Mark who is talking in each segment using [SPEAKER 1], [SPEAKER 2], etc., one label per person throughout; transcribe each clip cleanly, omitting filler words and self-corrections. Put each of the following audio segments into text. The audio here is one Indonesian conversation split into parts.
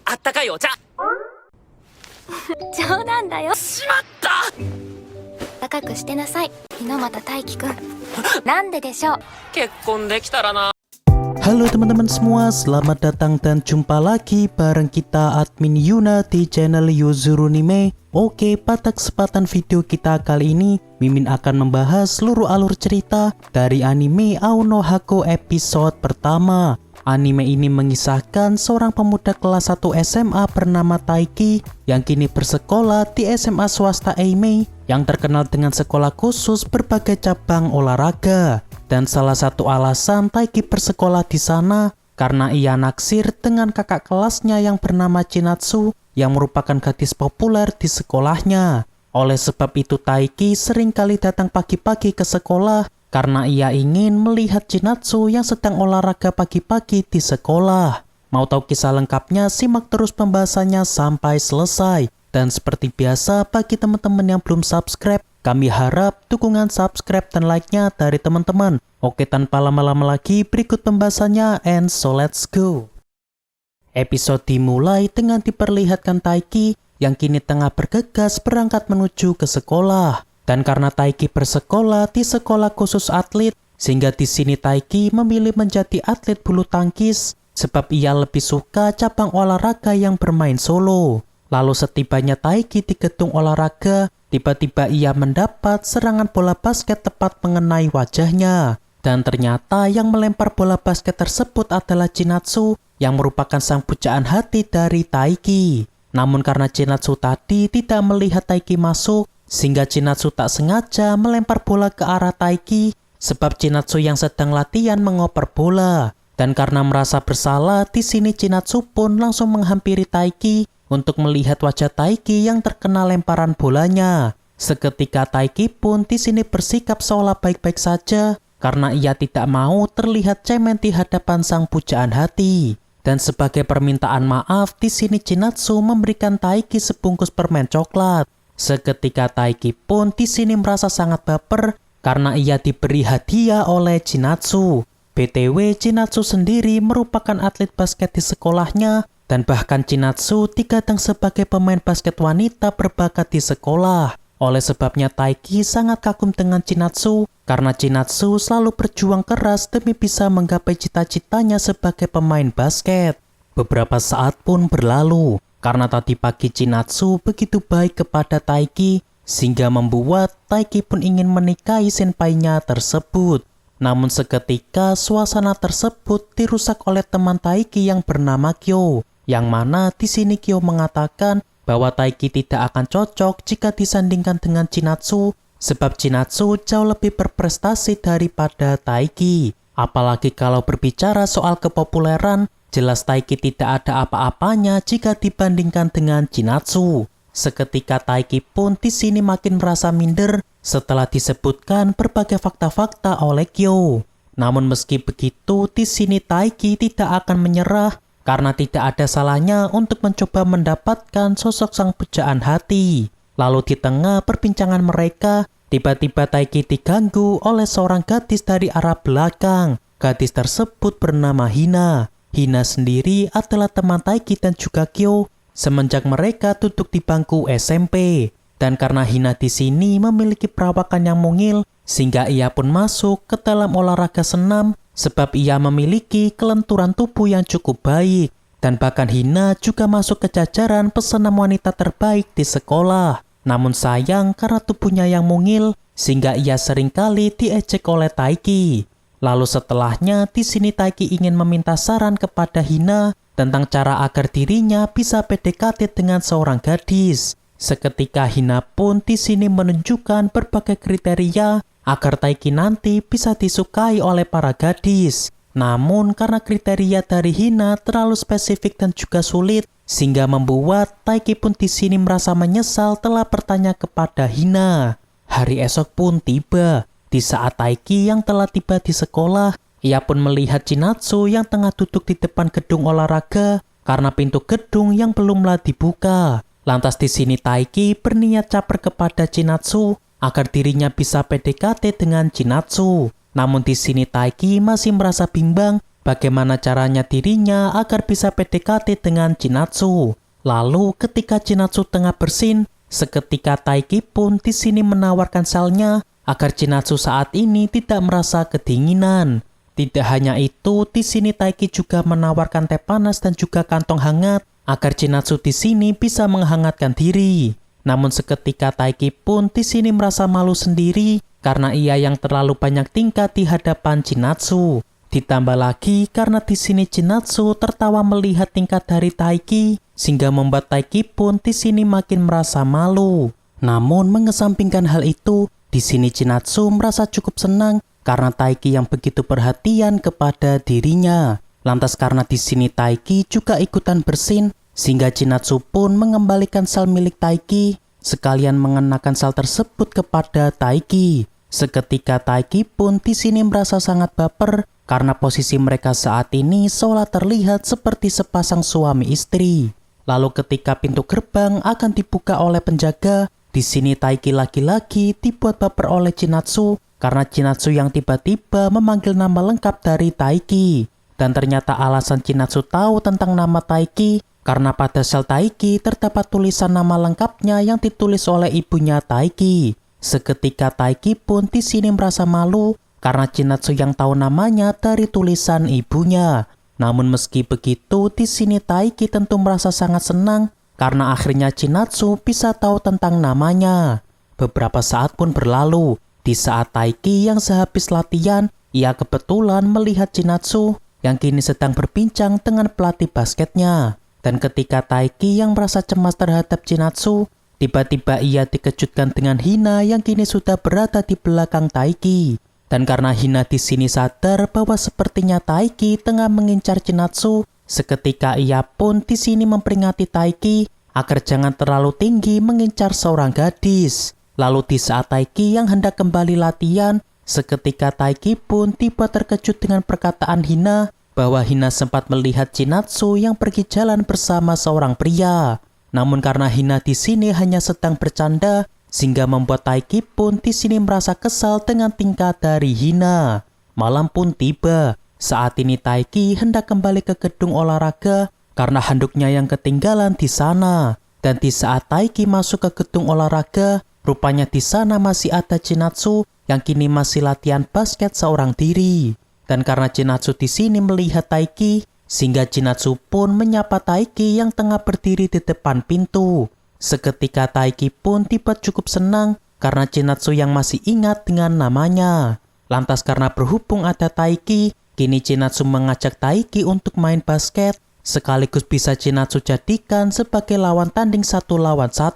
[SPEAKER 1] あったかいお茶。
[SPEAKER 2] 冗談だよ。
[SPEAKER 1] しまった。
[SPEAKER 2] 高くしてなさい、猪俣大輝くん。なんででしょう。
[SPEAKER 1] 結婚できたらな。
[SPEAKER 3] Halo teman-teman semua, selamat datang dan jumpa lagi bareng kita admin Yuna di channel Yuzurunime. Oke, pada kesempatan video kita kali ini, Mimin akan membahas seluruh alur cerita dari anime Ao no Hako episode pertama. Anime ini mengisahkan seorang pemuda kelas 1 SMA bernama Taiki yang kini bersekolah di SMA swasta Eimei yang terkenal dengan sekolah khusus berbagai cabang olahraga. Dan salah satu alasan Taiki bersekolah di sana karena ia naksir dengan kakak kelasnya yang bernama Chinatsu yang merupakan gadis populer di sekolahnya. Oleh sebab itu Taiki sering kali datang pagi-pagi ke sekolah karena ia ingin melihat Chinatsu yang sedang olahraga pagi-pagi di sekolah. Mau tahu kisah lengkapnya? Simak terus pembahasannya sampai selesai. Dan seperti biasa, bagi teman-teman yang belum subscribe, kami harap dukungan subscribe dan like-nya dari teman-teman. Oke, tanpa lama-lama lagi, berikut pembahasannya, and so let's go. Episode dimulai dengan diperlihatkan Taiki yang kini tengah bergegas berangkat menuju ke sekolah. Dan karena Taiki bersekolah di sekolah khusus atlet, sehingga di sini Taiki memilih menjadi atlet bulu tangkis sebab ia lebih suka cabang olahraga yang bermain solo. Lalu setibanya Taiki di gedung olahraga, tiba-tiba ia mendapat serangan bola basket tepat mengenai wajahnya. Dan ternyata yang melempar bola basket tersebut adalah Chinatsu yang merupakan sang pujaan hati dari Taiki. Namun karena Chinatsu tadi tidak melihat Taiki masuk, sehingga Chinatsu tak sengaja melempar bola ke arah Taiki sebab Chinatsu yang sedang latihan mengoper bola. Dan karena merasa bersalah, di sini Chinatsu pun langsung menghampiri Taiki untuk melihat wajah Taiki yang terkena lemparan bolanya. Seketika Taiki pun di sini bersikap seolah baik-baik saja karena ia tidak mau terlihat cemen di hadapan sang pujaan hati. Dan sebagai permintaan maaf, di sini Chinatsu memberikan Taiki sebungkus permen coklat. Seketika Taiki pun di sini merasa sangat baper karena ia diberi hadiah oleh Chinatsu. BTW, Chinatsu sendiri merupakan atlet basket di sekolahnya. Dan bahkan Chinatsu digadang sebagai pemain basket wanita berbakat di sekolah. Oleh sebabnya Taiki sangat kagum dengan Chinatsu karena Chinatsu selalu berjuang keras demi bisa menggapai cita-citanya sebagai pemain basket. Beberapa saat pun berlalu karena tadi pagi Chinatsu begitu baik kepada Taiki sehingga membuat Taiki pun ingin menikahi senpainya tersebut. Namun seketika suasana tersebut dirusak oleh teman Taiki yang bernama Kyo. Yang mana di sini Kyo mengatakan bahwa Taiki tidak akan cocok jika disandingkan dengan Chinatsu sebab Chinatsu jauh lebih berprestasi daripada Taiki. Apalagi kalau berbicara soal kepopuleran, jelas Taiki tidak ada apa-apanya jika dibandingkan dengan Chinatsu. Seketika Taiki pun di sini makin merasa minder setelah disebutkan berbagai fakta-fakta oleh Kyo. Namun meski begitu, di sini Taiki tidak akan menyerah karena tidak ada salahnya untuk mencoba mendapatkan sosok sang pujaan hati. Lalu di tengah perbincangan mereka, tiba-tiba Taiki diganggu oleh seorang gadis dari arah belakang. Gadis tersebut bernama Hina. Hina sendiri adalah teman Taiki dan juga Kyo semenjak mereka duduk di bangku SMP. Dan karena Hina di sini memiliki perawakan yang mungil, sehingga ia pun masuk ke dalam olahraga senam sebab ia memiliki kelenturan tubuh yang cukup baik. Dan bahkan Hina juga masuk ke jajaran pesenam wanita terbaik di sekolah. Namun sayang karena tubuhnya yang mungil, sehingga ia seringkali diejek oleh Taiki. Lalu setelahnya di sini Taiki ingin meminta saran kepada Hina tentang cara agar dirinya bisa PDKT dengan seorang gadis. Seketika Hina pun di sini menunjukkan berbagai kriteria agar Taiki nanti bisa disukai oleh para gadis. Namun karena kriteria dari Hina terlalu spesifik dan juga sulit, sehingga membuat Taiki pun di sini merasa menyesal telah bertanya kepada Hina. Hari esok pun tiba. Di saat Taiki yang telah tiba di sekolah, ia pun melihat Chinatsu yang tengah duduk di depan gedung olahraga karena pintu gedung yang belumlah dibuka. Lantas di sini Taiki berniat caper kepada Chinatsu agar dirinya bisa PDKT dengan Chinatsu. Namun di sini Taiki masih merasa bimbang bagaimana caranya dirinya agar bisa PDKT dengan Chinatsu. Lalu ketika Chinatsu tengah bersin, seketika Taiki pun di sini menawarkan selnya agar Chinatsu saat ini tidak merasa kedinginan. Tidak hanya itu, di sini Taiki juga menawarkan teh panas dan juga kantong hangat agar Chinatsu di sini bisa menghangatkan diri. Namun seketika Taiki pun di sini merasa malu sendiri karena ia yang terlalu banyak tingkah di hadapan Chinatsu. Ditambah lagi karena di sini Chinatsu tertawa melihat tingkah dari Taiki sehingga membuat Taiki pun di sini makin merasa malu. Namun mengesampingkan hal itu, di sini Chinatsu merasa cukup senang karena Taiki yang begitu perhatian kepada dirinya. Lantas karena di sini Taiki juga ikutan bersin, sehingga Chinatsu pun mengembalikan sel milik Taiki, sekalian mengenakan sel tersebut kepada Taiki. Seketika Taiki pun di sini merasa sangat baper karena posisi mereka saat ini seolah terlihat seperti sepasang suami istri. Lalu ketika pintu gerbang akan dibuka oleh penjaga, di sini Taiki lagi-lagi dibuat baper oleh Chinatsu karena Chinatsu yang tiba-tiba memanggil nama lengkap dari Taiki. Dan ternyata alasan Chinatsu tahu tentang nama Taiki karena pada sel Taiki terdapat tulisan nama lengkapnya yang ditulis oleh ibunya Taiki. Seketika Taiki pun di sini merasa malu karena Chinatsu yang tahu namanya dari tulisan ibunya. Namun meski begitu, di sini Taiki tentu merasa sangat senang karena akhirnya Chinatsu bisa tahu tentang namanya. Beberapa saat pun berlalu. Di saat Taiki yang sehabis latihan, ia kebetulan melihat Chinatsu yang kini sedang berbincang dengan pelatih basketnya. Dan ketika Taiki yang merasa cemas terhadap Chinatsu, tiba-tiba ia dikejutkan dengan Hina yang kini sudah berada di belakang Taiki. Dan karena Hina di sini sadar bahwa sepertinya Taiki tengah mengincar Chinatsu, seketika ia pun di sini memperingati Taiki agar jangan terlalu tinggi mengincar seorang gadis. Lalu di saat Taiki yang hendak kembali latihan, seketika Taiki pun tiba terkejut dengan perkataan Hina bahwa Hina sempat melihat Chinatsu yang pergi jalan bersama seorang pria. Namun karena Hina di sini hanya sedang bercanda, sehingga membuat Taiki pun di sini merasa kesal dengan tingkah dari Hina. Malam pun tiba. Saat ini Taiki hendak kembali ke gedung olahraga karena handuknya yang ketinggalan di sana. Dan di saat Taiki masuk ke gedung olahraga, rupanya di sana masih ada Chinatsu yang kini masih latihan basket seorang diri. Dan karena Chinatsu di sini melihat Taiki, sehingga Chinatsu pun menyapa Taiki yang tengah berdiri di depan pintu. Seketika Taiki pun tiba cukup senang karena Chinatsu yang masih ingat dengan namanya. Lantas karena berhubung ada Taiki, kini Chinatsu mengajak Taiki untuk main basket, sekaligus bisa Chinatsu jadikan sebagai lawan tanding 1 lawan 1.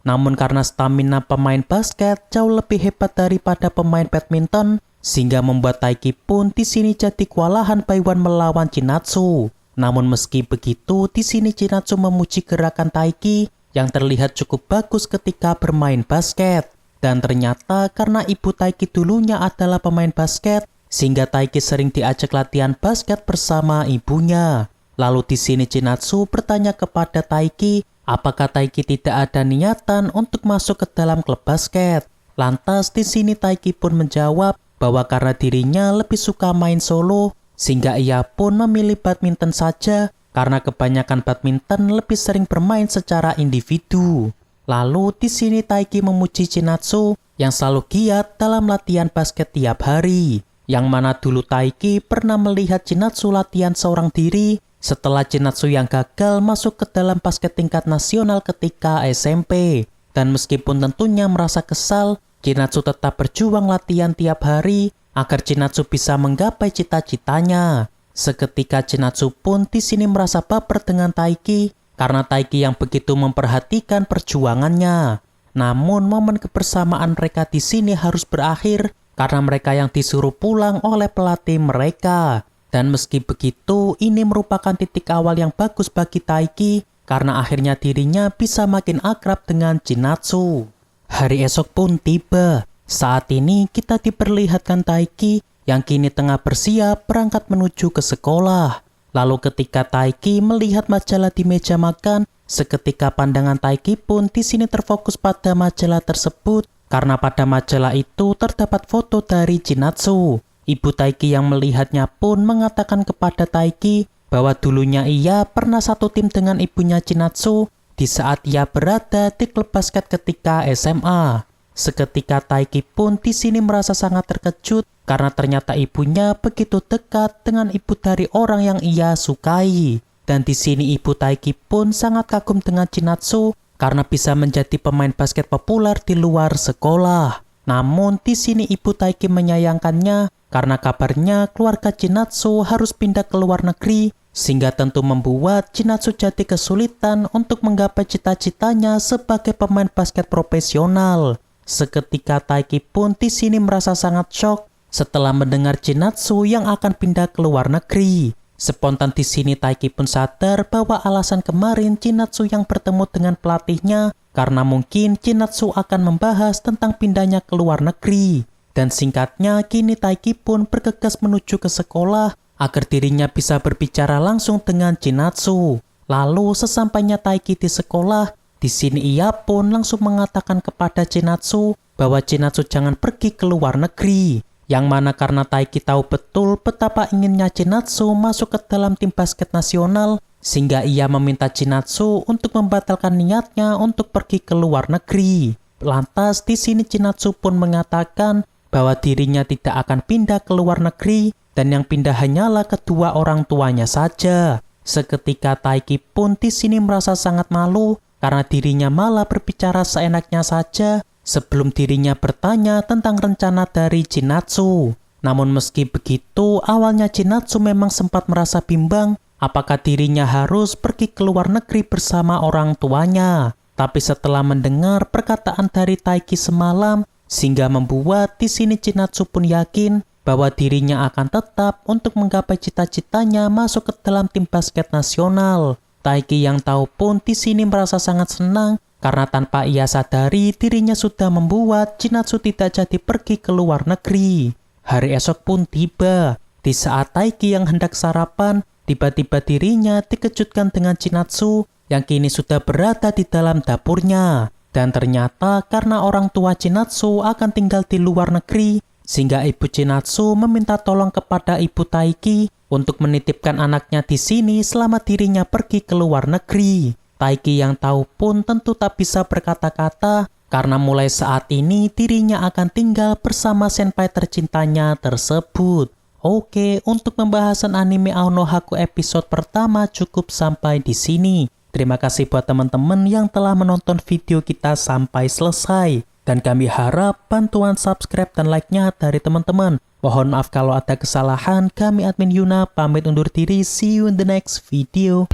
[SPEAKER 3] Namun karena stamina pemain basket jauh lebih hebat daripada pemain badminton, sehingga membuat Taiki pun di sini jadi kewalahan Baiwan melawan Chinatsu. Namun meski begitu, di sini Chinatsu memuji gerakan Taiki yang terlihat cukup bagus ketika bermain basket. Dan ternyata karena ibu Taiki dulunya adalah pemain basket, sehingga Taiki sering diajak latihan basket bersama ibunya. Lalu di sini Chinatsu bertanya kepada Taiki, apakah Taiki tidak ada niatan untuk masuk ke dalam klub basket? Lantas di sini Taiki pun menjawab bahwa karena dirinya lebih suka main solo, sehingga ia pun memilih badminton saja karena kebanyakan badminton lebih sering bermain secara individu. Lalu di sini Taiki memuji Chinatsu yang selalu giat dalam latihan basket tiap hari. Yang mana dulu Taiki pernah melihat Chinatsu latihan seorang diri setelah Chinatsu yang gagal masuk ke dalam basket tingkat nasional ketika SMP. Dan meskipun tentunya merasa kesal, Chinatsu tetap berjuang latihan tiap hari agar Chinatsu bisa menggapai cita-citanya. Seketika Chinatsu pun di sini merasa baper dengan Taiki karena Taiki yang begitu memperhatikan perjuangannya. Namun momen kebersamaan mereka di sini harus berakhir karena mereka yang disuruh pulang oleh pelatih mereka. Dan meski begitu, ini merupakan titik awal yang bagus bagi Taiki karena akhirnya dirinya bisa makin akrab dengan Chinatsu. Hari esok pun tiba. Saat ini kita diperlihatkan Taiki yang kini tengah bersiap berangkat menuju ke sekolah. Lalu ketika Taiki melihat majalah di meja makan, seketika pandangan Taiki pun di sini terfokus pada majalah tersebut karena pada majalah itu terdapat foto dari Chinatsu. Ibu Taiki yang melihatnya pun mengatakan kepada Taiki bahwa dulunya ia pernah satu tim dengan ibunya Chinatsu di saat ia berada di klub basket ketika SMA. Seketika Taiki pun di sini merasa sangat terkejut karena ternyata ibunya begitu dekat dengan ibu dari orang yang ia sukai. Dan di sini ibu Taiki pun sangat kagum dengan Chinatsu karena bisa menjadi pemain basket populer di luar sekolah. Namun di sini ibu Taiki menyayangkannya karena kabarnya keluarga Chinatsu harus pindah ke luar negeri, sehingga tentu membuat Chinatsu jadi kesulitan untuk menggapai cita-citanya sebagai pemain basket profesional. Seketika Taiki pun di sini merasa sangat shock setelah mendengar Chinatsu yang akan pindah ke luar negeri. Spontan di sini Taiki pun sadar bahwa alasan kemarin Chinatsu yang bertemu dengan pelatihnya karena mungkin Chinatsu akan membahas tentang pindahnya ke luar negeri. Dan singkatnya kini Taiki pun bergegas menuju ke sekolah agar dirinya bisa berbicara langsung dengan Chinatsu. Lalu sesampainya Taiki di sekolah, di sini ia pun langsung mengatakan kepada Chinatsu bahwa Chinatsu jangan pergi ke luar negeri. Yang mana karena Taiki tahu betul betapa inginnya Chinatsu masuk ke dalam tim basket nasional, sehingga ia meminta Chinatsu untuk membatalkan niatnya untuk pergi ke luar negeri. Lantas di sini Chinatsu pun mengatakan bahwa dirinya tidak akan pindah ke luar negeri dan yang pindah hanyalah kedua orang tuanya saja. Seketika Taiki pun di sini merasa sangat malu karena dirinya malah berbicara seenaknya saja sebelum dirinya bertanya tentang rencana dari Chinatsu. Namun meski begitu, awalnya Chinatsu memang sempat merasa bimbang apakah dirinya harus pergi ke luar negeri bersama orang tuanya. Tapi setelah mendengar perkataan dari Taiki semalam, sehingga membuat di sini Chinatsu pun yakin bahwa dirinya akan tetap untuk menggapai cita-citanya masuk ke dalam tim basket nasional. Taiki yang tahu pun di sini merasa sangat senang karena tanpa ia sadari dirinya sudah membuat Chinatsu tidak jadi pergi ke luar negeri. Hari esok pun tiba. Di saat Taiki yang hendak sarapan, tiba-tiba dirinya dikejutkan dengan Chinatsu yang kini sudah berada di dalam dapurnya. Dan ternyata karena orang tua Chinatsu akan tinggal di luar negeri, sehingga ibu Chinatsu meminta tolong kepada ibu Taiki untuk menitipkan anaknya di sini selama dirinya pergi ke luar negeri. Taiki yang tahu pun tentu tak bisa berkata-kata karena mulai saat ini dirinya akan tinggal bersama senpai tercintanya tersebut. Oke, untuk pembahasan anime Aonohaku episode pertama cukup sampai di sini. Terima kasih buat teman-teman yang telah menonton video kita sampai selesai. Dan kami harap bantuan subscribe dan like-nya dari teman-teman. Mohon maaf kalau ada kesalahan. Kami admin Yuna pamit undur diri. See you in the next video.